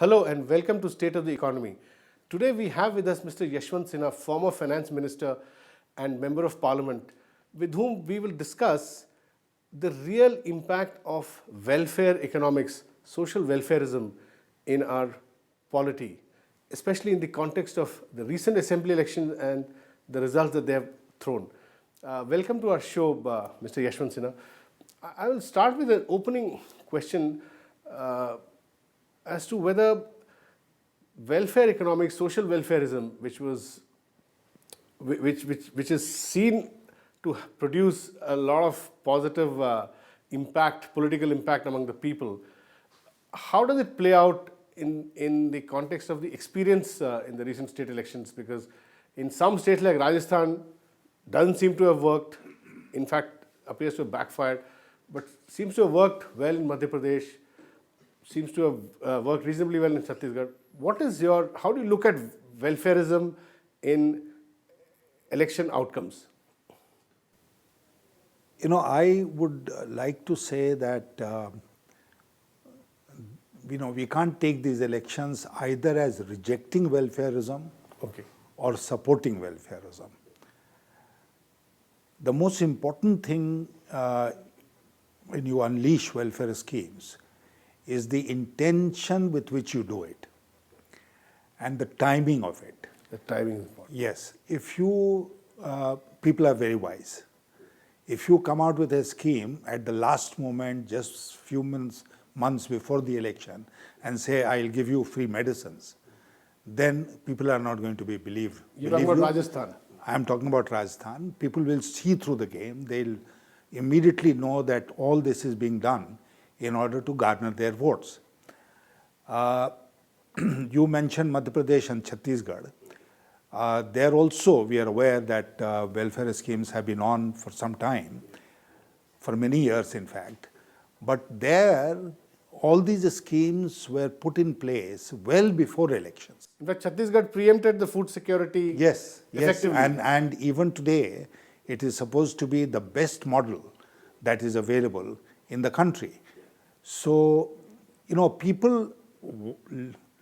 Hello and welcome to State of the Economy. Today we have with us Mr. Yashwant Sinha, former Finance Minister and Member of Parliament, with whom we will discuss the real impact of welfare economics, social welfarism in our polity, especially in the context of the recent assembly election and the results that they have thrown. Welcome to our show, Mr. Yashwant Sinha. I will start with an opening question as to whether welfare economics, social welfarism, which is seen to produce a lot of positive impact, political impact among the people, how does it play out in the context of the experience in the recent state elections? Because in some states like Rajasthan, doesn't seem to have worked. In fact, appears to have backfired, but seems to have worked well in Madhya Pradesh. Seems to have worked reasonably well in Chhattisgarh. How do you look at welfarism in election outcomes? I would like to say that, we can't take these elections either as rejecting welfarism or supporting welfarism. The most important thing when you unleash welfare schemes is the intention with which you do it and the timing of it. The timing is important. Yes. If you, people are very wise. If you come out with a scheme at the last moment, just few months before the election, and say, I'll give you free medicines, then people are not going to be believed. You're talking about Rajasthan? I'm talking about Rajasthan. People will see through the game. They'll immediately know that all this is being done in order to garner their votes. You mentioned Madhya Pradesh and Chhattisgarh. There also we are aware that welfare schemes have been on for some time, for many years in fact. But there, all these schemes were put in place well before elections. In fact, Chhattisgarh preempted the food security effectively. And even today, it is supposed to be the best model that is available in the country. So, people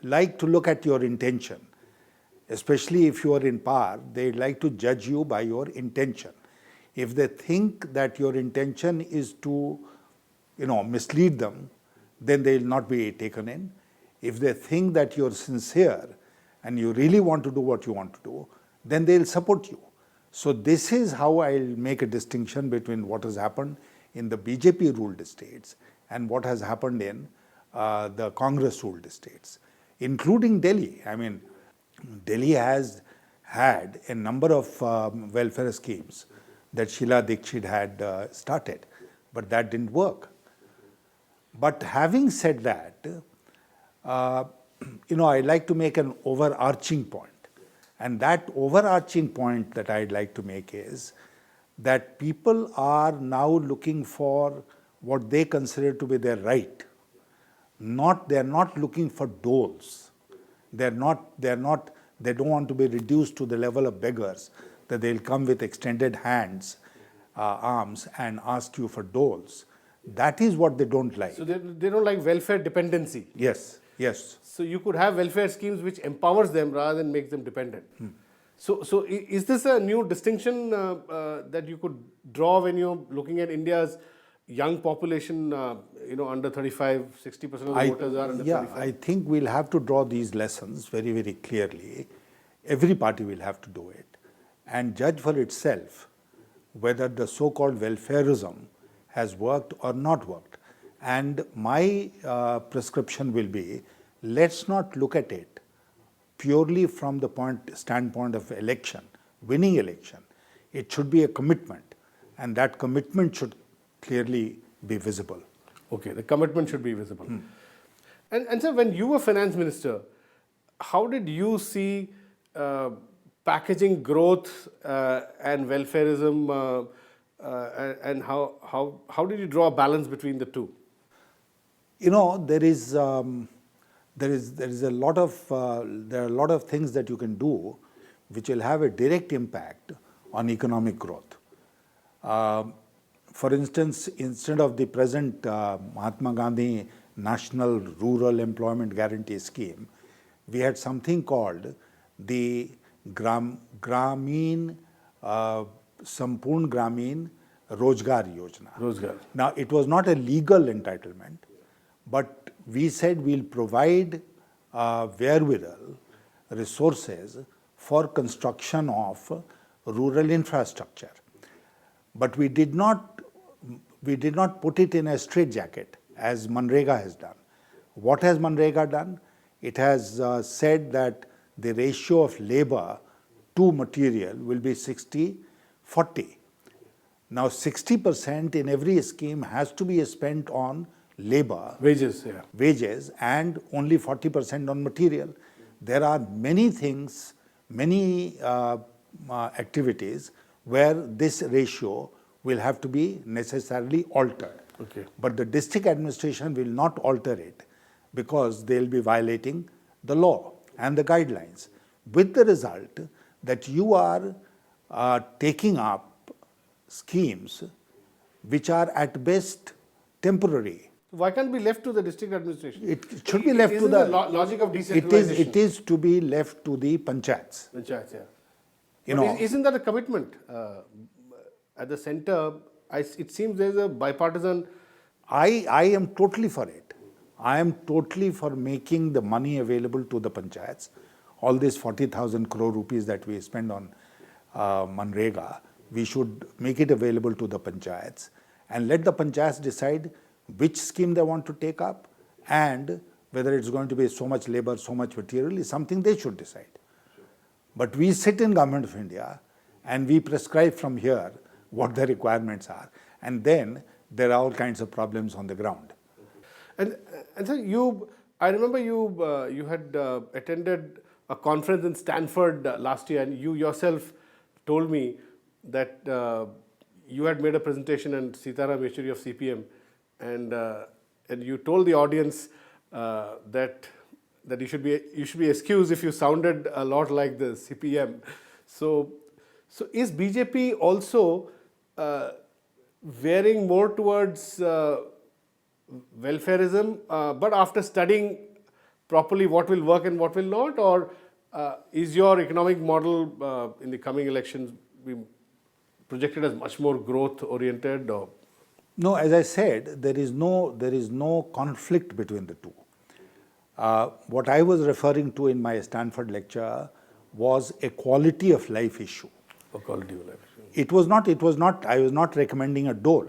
like to look at your intention. Especially if you are in power, they like to judge you by your intention. If they think that your intention is to, mislead them, then they will not be taken in. If they think that you're sincere and you really want to do what you want to do, then they'll support you. So this is how I'll make a distinction between what has happened in the BJP-ruled states and what has happened in the Congress-ruled states, including Delhi. I mean, Delhi has had a number of welfare schemes that Sheila Dikshit had started, but that didn't work. But having said that, I'd like to make an overarching point. And that overarching point that I'd like to make is that people are now looking for what they consider to be their right. They're not looking for doles. They don't want to be reduced to the level of beggars, that they'll come with extended hands, arms, and ask you for doles. That is what they don't like. So they don't like welfare dependency. Yes. So you could have welfare schemes which empowers them rather than makes them dependent. So is this a new distinction that you could draw when you're looking at India's young population, under 35, 60% of the voters are under 35? I think we'll have to draw these lessons very, very clearly. Every party will have to do it and judge for itself whether the so-called welfarism has worked or not worked. And my prescription will be, let's not look at it purely from the standpoint of election, winning election. It should be a commitment, and that commitment should clearly be visible. Okay, the commitment should be visible. And sir, when you were finance minister, how did you see packaging growth and welfarism, and how did you draw a balance between the two? There are a lot of things that you can do which will have a direct impact on economic growth. For instance, instead of the present Mahatma Gandhi National Rural Employment Guarantee Scheme, we had something called the Gramin Sampurn Gramin Rozgar Yojana. Rozgar. Now, it was not a legal entitlement, but we said we'll provide wherewithal resources for construction of rural infrastructure. But we did not put it in a straitjacket as Manrega has done. What has Manrega done? It has said that the ratio of labor to material will be 60-40. Now 60% in every scheme has to be spent on labor, Wages, yeah. wages, and only 40% on material. There are many things, many activities where this ratio will have to be necessarily altered. Okay. But the district administration will not alter it because they will be violating the law and the guidelines, with the result that you are taking up schemes which are at best temporary. Why can't it be left to the district administration? It should be left to Isn't the logic of decentralization. It is to be left to the panchayats. Panchayats, yeah. You But know, isn't that a commitment? At the center, it seems there's a bipartisan. I am totally for it. I am totally for making the money available to the panchayats. All these 40,000 crore rupees that we spend on Manrega, we should make it available to the panchayats and let the panchayats decide which scheme they want to take up, and whether it's going to be so much labor, so much material is something they should decide. But we sit in Government of India and we prescribe from here what the requirements are, and then there are all kinds of problems on the ground. And so I remember you had attended a conference in Stanford last year, and you yourself told me that you had made a presentation and Sitaram Yechuri of CPM, and you told the audience that you should be excused if you sounded a lot like the CPM. So is BJP also veering more towards welfareism, but after studying properly what will work and what will not, or is your economic model in the coming elections be projected as much more growth oriented? Or? No, as I said, there is no conflict between the two. What I was referring to in my Stanford lecture was a quality of life issue. A quality of life. It was not, I was not recommending a dole.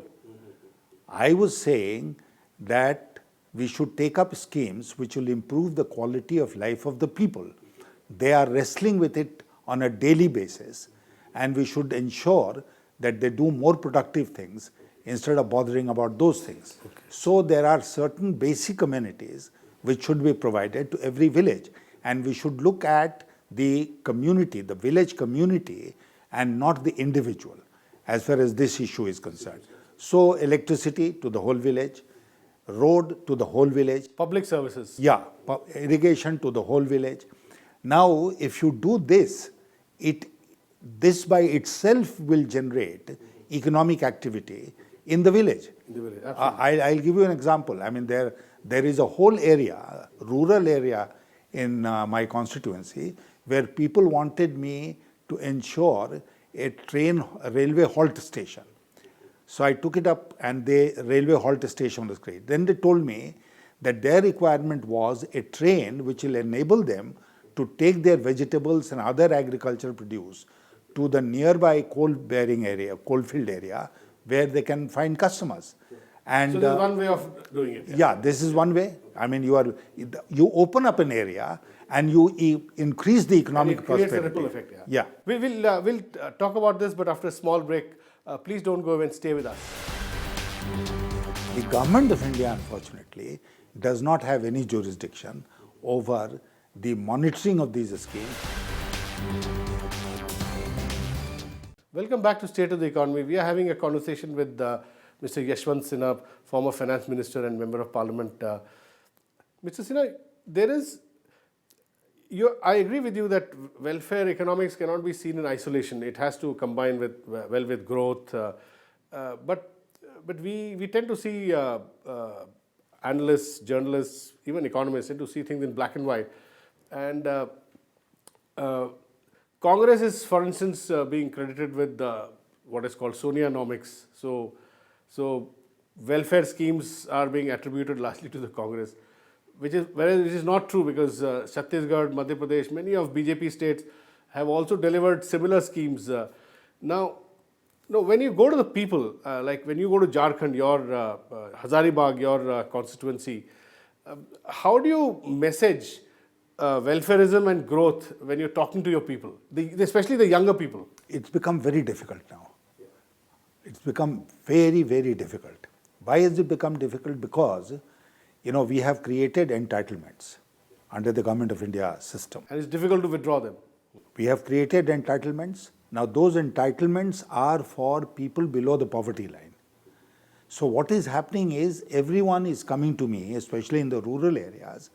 I was saying that we should take up schemes which will improve the quality of life of the people. They are wrestling with it on a daily basis, and we should ensure that they do more productive things instead of bothering about those things. Okay. So there are certain basic amenities which should be provided to every village, and we should look at the community, the village community, and not the individual as far as this issue is concerned. So electricity to the whole village, road to the whole village. Public services. Yeah, irrigation to the whole village. Now, if you do this, this by itself will generate economic activity in the village. I'll give you an example. I mean, there is a whole area, rural area in my constituency, where people wanted me to ensure a railway halt station. So I took it up, and the railway halt station was created. Then they told me that their requirement was a train which will enable them to take their vegetables and other agricultural produce to the nearby coal-bearing area, coal-field area, where they can find customers. And so there's one way of doing it. Yeah, this is one way. I mean, you open up an area and you increase the economic prosperity. Creates a ripple effect. Yeah. We'll talk about this, but after a small break. Please don't go away and stay with us. The Government of India, unfortunately, does not have any jurisdiction over the monitoring of these schemes. Welcome back to State of the Economy. We are having a conversation with Mr. Yashwant Sinha, former Finance Minister and Member of Parliament. Mr. Sinha, I agree with you that welfare economics cannot be seen in isolation. It has to combine with growth. But we tend to see, analysts, journalists, even economists tend to see things in black and white. And uh, Congress is, for instance, being credited with what is called Sonia-nomics. So welfare schemes are being attributed largely to the Congress, which is not true, because Chhattisgarh, Madhya Pradesh, many of BJP states have also delivered similar schemes. Now, no, when you go to the people, like when you go to Jharkhand, your Hazaribagh, your constituency, how do you message welfareism and growth when you're talking to your people, especially the younger people? It's become very difficult now. It's become very, very difficult. Why has it become difficult? Because, we have created entitlements under the Government of India system. And it's difficult to withdraw them. We have created entitlements. Now, those entitlements are for people below the poverty line. So, what is happening is everyone is coming to me, especially in the rural areas,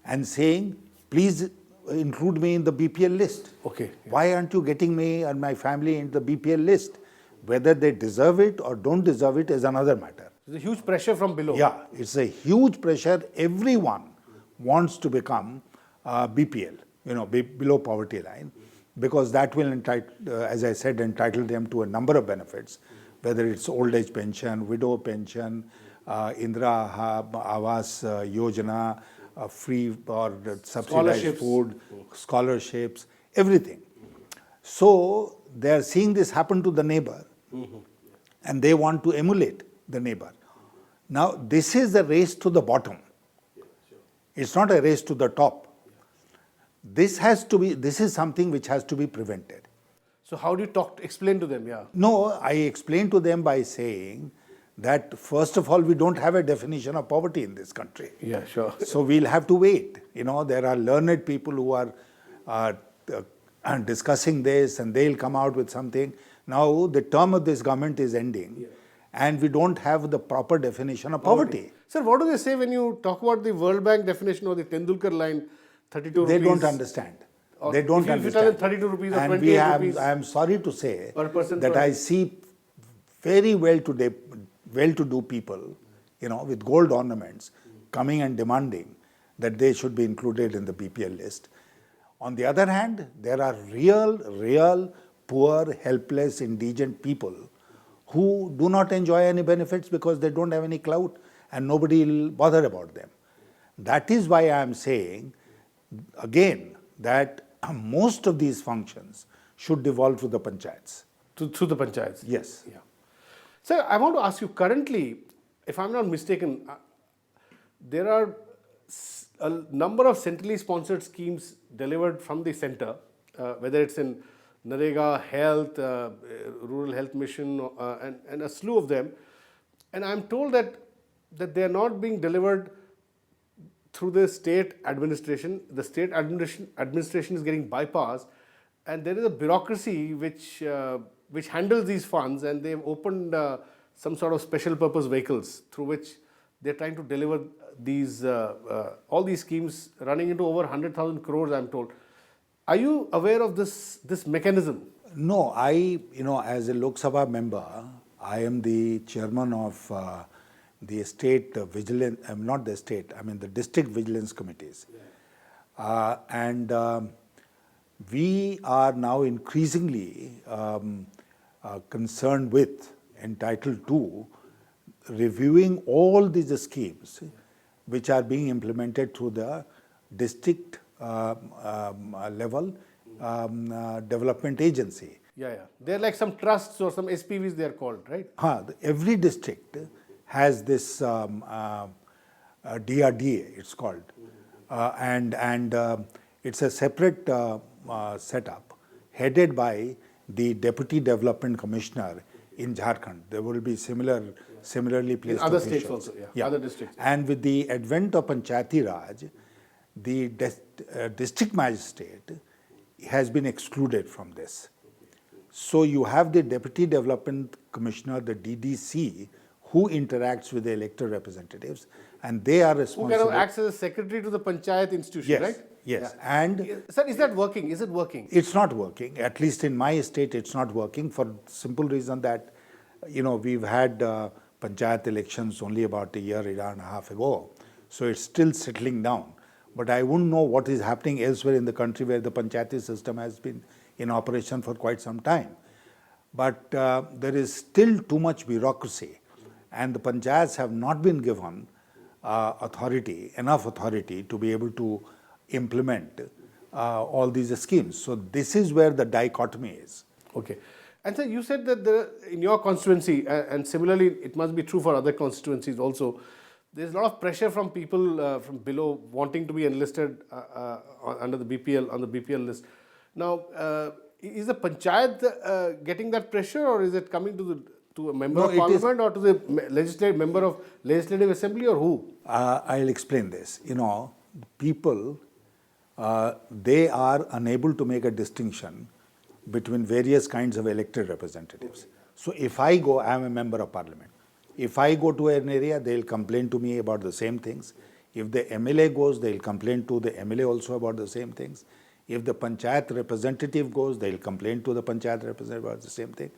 and saying, please include me in the BPL list. Okay. Why aren't you getting me and my family into the BPL list? Whether they deserve it or don't deserve it is another matter. There's a huge pressure from below. Yeah, it's a huge pressure. Everyone wants to become BPL, below poverty line, because that will, as I said, entitle them to a number of benefits, whether it's old age pension, widow pension, Indra Awas Yojana, free or subsidized food, scholarships, everything. So they are seeing this happen to the neighbor, and they want to emulate the neighbor. Now, this is a race to the bottom. It's not a race to the top. This is something which has to be prevented. So how do you explain to them? Yeah. No, I explain to them by saying that first of all, we don't have a definition of poverty in this country. Yeah, sure. So we'll have to wait. There are learned people who are discussing this, and they'll come out with something. Now the term of this government is ending, and we don't have the proper definition of poverty. Sir, what do they say when you talk about the World Bank definition or the Tendulkar line, 32 They rupees? don't understand. They don't if you tell understand. them 32 rupees or And 28 rupees I am sorry to say per person that per I see very well-to-do people, with gold ornaments, coming and demanding that they should be included in the BPL list. On the other hand, there are real, poor, helpless, indigent people who do not enjoy any benefits because they don't have any clout and nobody will bother about them. That is why I am saying, again, that most of these functions should devolve to the panchayats. through the panchayats. Yes. Yeah. Sir, I want to ask you, currently, if I'm not mistaken, there are a number of centrally sponsored schemes delivered from the center, whether it's in Narega, health, rural health mission, and a slew of them. And I'm told that they are not being delivered through the state administration. The state administration is getting bypassed, and there is a bureaucracy which handles these funds, and they've opened some sort of special purpose vehicles through which they're trying to deliver these all these schemes running into over 100,000 crores, I'm told. Are you aware of this mechanism? No, as a Lok Sabha member, I am the chairman of the state vigilance, not the state, the district vigilance committees. And we are now increasingly concerned with, entitled to, reviewing all these schemes which are being implemented through the district level development agency. Yeah. They're like some trusts or some SPVs they are called, right? Every district has this DRDA, it's called. And it's a separate setup headed by the Deputy Development Commissioner in Jharkhand. There will be similarly placed in other officials. states also, yeah. Other districts. And with the advent of Panchayati Raj, the district magistrate has been excluded from this. So you have the Deputy Development Commissioner, the DDC, who interacts with the elected representatives, and they are responsible. Who kind of acts as a secretary to the panchayat institution, Yes, right? yes. Yeah. And sir, is that working? Is it working? it's not working. At least in my state, it's not working for simple reason that, we've had panchayat elections only about a year and a half ago, so it's still settling down. But I wouldn't know what is happening elsewhere in the country where the panchayati system has been in operation for quite some time. But there is still too much bureaucracy, and the panchayats have not been given enough authority to be able to implement all these schemes. So this is where the dichotomy is. Okay. And sir, you said that in your constituency, and similarly, it must be true for other constituencies also, there's a lot of pressure from people from below wanting to be enlisted under the BPL, on the BPL list. Now, is the panchayat getting that pressure, or is it coming to a member of parliament or to the member of legislative assembly, or who? I'll explain this. People, they are unable to make a distinction between various kinds of elected representatives. So if I go, I am a member of parliament. If I go to an area, they'll complain to me about the same things. If the MLA goes, they'll complain to the MLA also about the same things. If the panchayat representative goes, they'll complain to the panchayat representative about the same thing.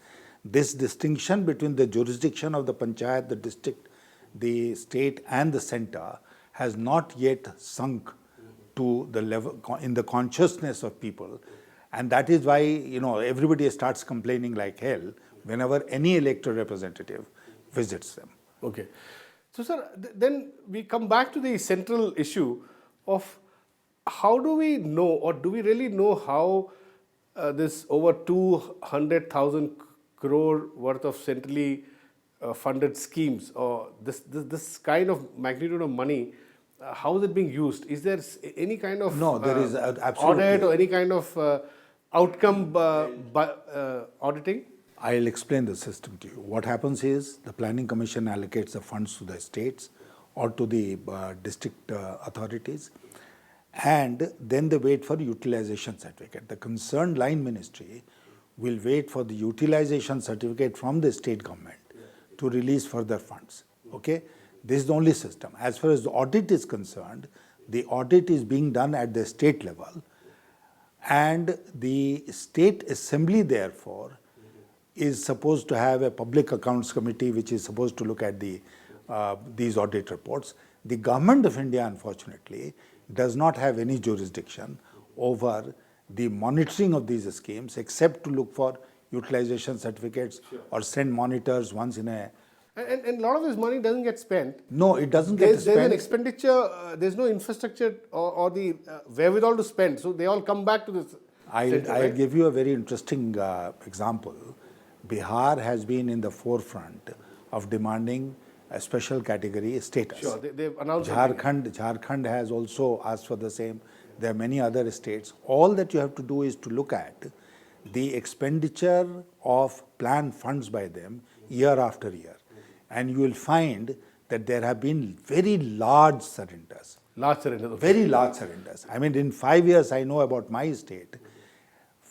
This distinction between the jurisdiction of the panchayat, the district, the state and the center has not yet sunk to the level in the consciousness of people. And that is why, everybody starts complaining like hell whenever any elected representative visits them. Okay. So, sir, then we come back to the central issue of how do we know, or do we really know how this over 200,000 crore worth of centrally funded schemes, or this kind of magnitude of money, how is it being used? Is there any kind of there is absolutely audit or any kind of outcome auditing? I'll explain the system to you. What happens is the Planning Commission allocates the funds to the states or to the district authorities, and then they wait for utilization certificate. The concerned line ministry will wait for the utilization certificate from the state government to release further funds. Okay? This is the only system. As far as the audit is concerned, the audit is being done at the state level, and the state assembly, therefore, is supposed to have a public accounts committee which is supposed to look at these audit reports. The government of India, unfortunately, does not have any jurisdiction over the monitoring of these schemes except to look for utilization certificates or send monitors once in a... And a lot of this money doesn't get spent. No, it doesn't get spent. There's an expenditure, there's no infrastructure or the wherewithal to spend. So they all come back to this. I'll give you a very interesting example. Bihar has been in the forefront of demanding a special category status. Sure, they've announced Jharkhand has also asked for the same. There are many other states. All that you have to do is to look at the expenditure of planned funds by them year after year. And you will find that there have been very large surrenders. Very large surrenders. I mean, in 5 years, I know about my state.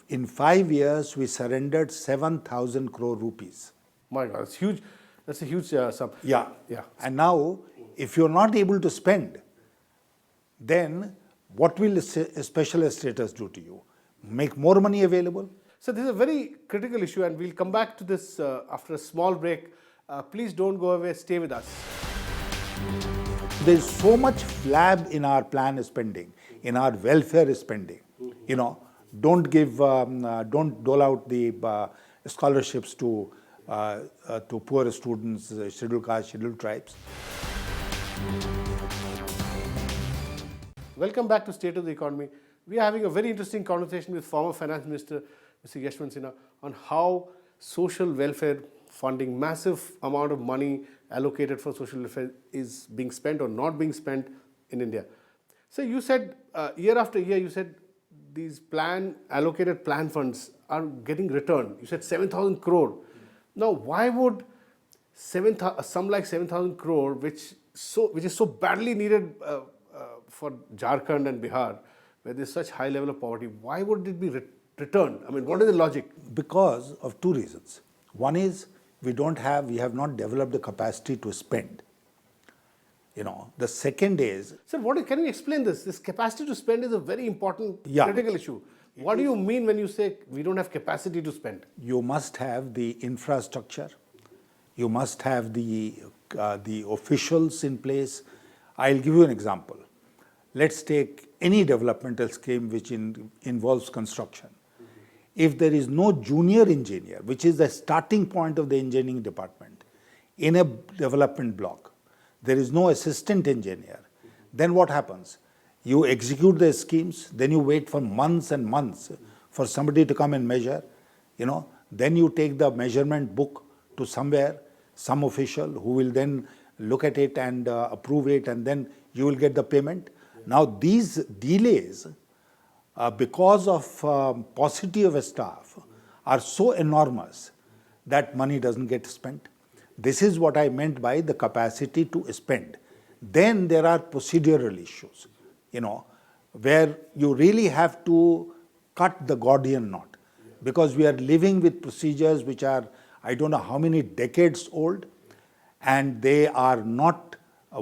In 5 years, we surrendered 7,000 crore rupees. My God, it's huge. That's a huge sum. Yeah. And now, if you're not able to spend, then what will a special status do to you? Make more money available? So this is a very critical issue, and we'll come back to this after a small break. Please don't go away. Stay with us. There's so much flab in our plan spending, in our welfare spending. Don't dole out the scholarships to poor students, scheduled caste, scheduled tribes. Welcome back to State of the Economy. We are having a very interesting conversation with former Finance Minister, Mr. Yashwant Sinha, on how social welfare funding, massive amount of money allocated for social welfare is being spent or not being spent in India. So you said year after year, you said these allocated plan funds are getting returned. You said 7,000 crore. Now, why would sum like 7,000 crore, which is so badly needed for Jharkhand and Bihar, where there's such high level of poverty, why would it be returned? I mean, what is the logic? Because of two reasons. One is we have not developed the capacity to spend. The second is... Sir, can you explain this? This capacity to spend is a very important, critical issue. What do you mean when you say we don't have capacity to spend? You must have the infrastructure, You must have the officials in place. I'll give you an example. Let's take any developmental scheme which involves construction. If there is no junior engineer, which is the starting point of the engineering department, in a development block, there is no assistant engineer, then what happens? You execute the schemes, then you wait for months and months for somebody to come and measure, then you take the measurement book to somewhere, some official who will then look at it and approve it, and then you will get the payment. Now these delays, because of paucity of staff, are so enormous that money doesn't get spent. This is what I meant by the capacity to spend. Then there are procedural issues, where you really have to cut the Gordian knot, because we are living with procedures which are, I don't know how many decades old, and they are not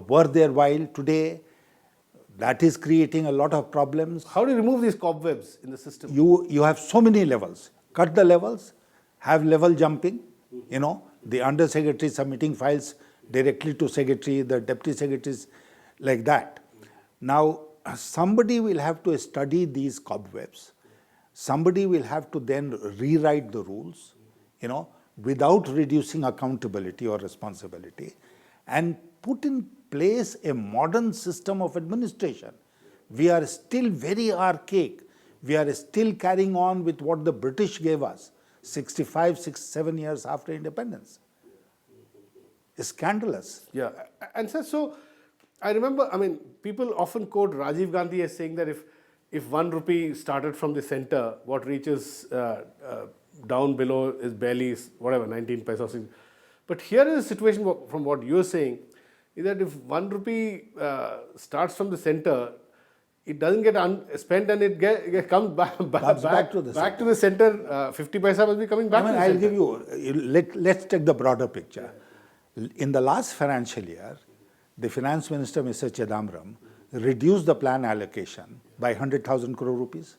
worth their while today. That is creating a lot of problems. How do you remove these cobwebs in the system? You have so many levels. Cut the levels, have level jumping, the undersecretary submitting files directly to secretary, the deputy secretaries, like that. Now, somebody will have to study these cobwebs. Somebody will have to then rewrite the rules, without reducing accountability or responsibility, and put in place a modern system of administration. We are still very archaic. We are still carrying on with what the British gave us 7 years after independence. It's scandalous. Yeah, and so I remember, people often quote Rajiv Gandhi as saying that if 1 rupee started from the center, what reaches down below is barely, 19 paisa or something. But here is a situation from what you're saying, is that if 1 rupee starts from the center, it doesn't get spent and it comes back to the center. 50 paisa must be coming back to the I'll center. give you, let's take the broader picture. In the last financial year, the finance minister, Mr. Chidambaram, reduced the plan allocation by 100,000 crore rupees.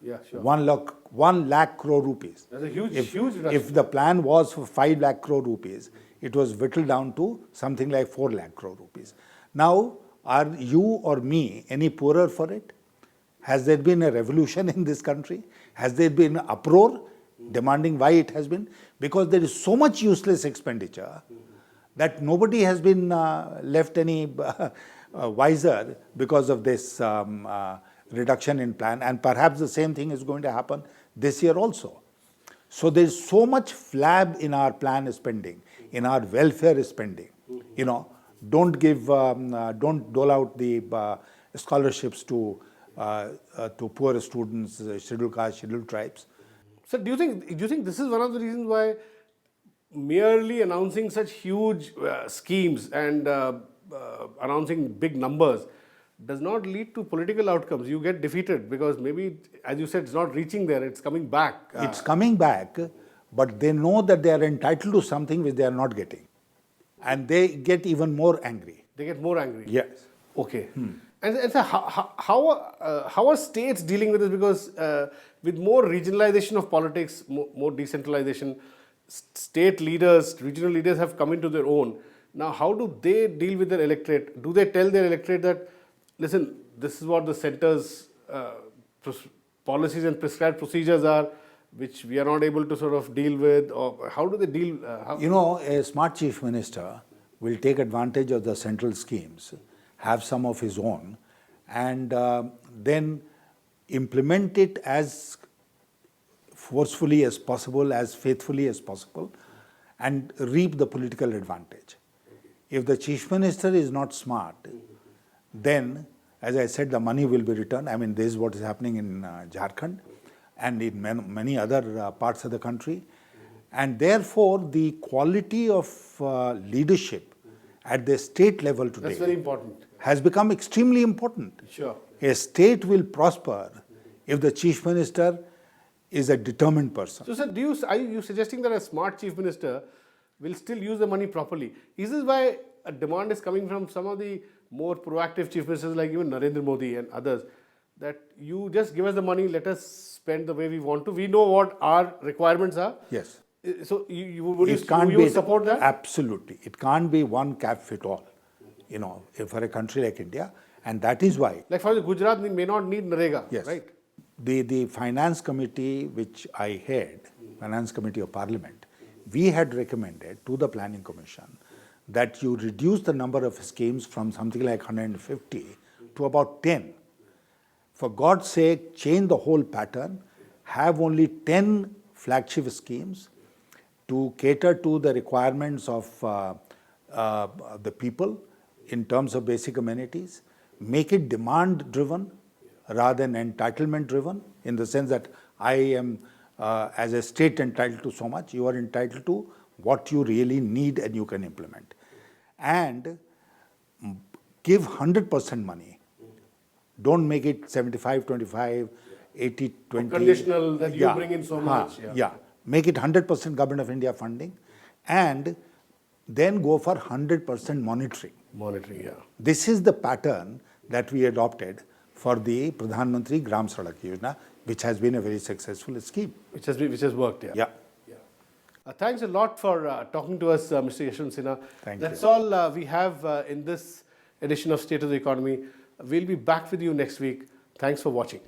Yeah, sure. 1 lakh crore rupees. That's a huge reduction. If the plan was for 5 lakh crore rupees, it was whittled down to something like 4 lakh crore rupees. Now, are you or me any poorer for it? Has there been a revolution in this country? Has there been uproar demanding why it has been? Because there is so much useless expenditure that nobody has been left any wiser because of this reduction in plan, and perhaps the same thing is going to happen this year also. So there is so much flab in our plan spending, in our welfare spending. Don't dole out the scholarships to poor students, scheduled castes, scheduled tribes. So do you think this is one of the reasons why merely announcing such huge schemes and announcing big numbers does not lead to political outcomes? You get defeated because maybe, as you said, it's not reaching there, it's coming back. It's coming back, but they know that they are entitled to something which they are not getting. And they get even more angry. They get more angry? Yes. Okay. And so how are states dealing with this? Because with more regionalization of politics, more decentralization, state leaders, regional leaders have come into their own. Now, how do they deal with their electorate? Do they tell their electorate that, listen, this is what the center's policies and prescribed procedures are, which we are not able to sort of deal with? Or how do they deal? A smart chief minister will take advantage of the central schemes, have some of his own, and then implement it as forcefully as possible, as faithfully as possible, and reap the political advantage. If the chief minister is not smart, then, as I said, the money will be returned. This is what is happening in Jharkhand and in many other parts of the country. And therefore, the quality of leadership at the state level today, that's very important, has become extremely important. Sure. A state will prosper if the chief minister is a determined person. So, sir, are you suggesting that a smart chief minister will still use the money properly? Is this why a demand is coming from some of the more proactive chief ministers like even Narendra Modi and others, that you just give us the money, let us spend the way we want to. We know what our requirements are. Yes. So would It you, can't you be would support that? Absolutely, it can't be one cap fit all. For a country like India, and that is why. Like for the Gujarat may not need Narega, Yes. right? The finance committee which I head, finance committee of parliament, we had recommended to the planning commission that you reduce the number of schemes from something like 150 to about 10. For God's sake, change the whole pattern, have only 10 flagship schemes to cater to the requirements of the people in terms of basic amenities, make it demand driven rather than entitlement driven, in the sense that I am as a state entitled to so much, you are entitled to what you really need and you can implement. And give 100% money. Don't make it 75-25, 80-20. Conditional that you bring in so much. Yeah. Make it 100% Government of India funding, and then go for 100% monitoring. Monitoring, yeah. This is the pattern that we adopted for the Pradhan Mantri Gram Sadak Yojana, which has been a very successful scheme. Which has worked, yeah. Yeah. Thanks a lot for talking to us, Mr. Yashwant Sinha. Thank That's you. all we have in this edition of State of the Economy. We'll be back with you next week. Thanks for watching.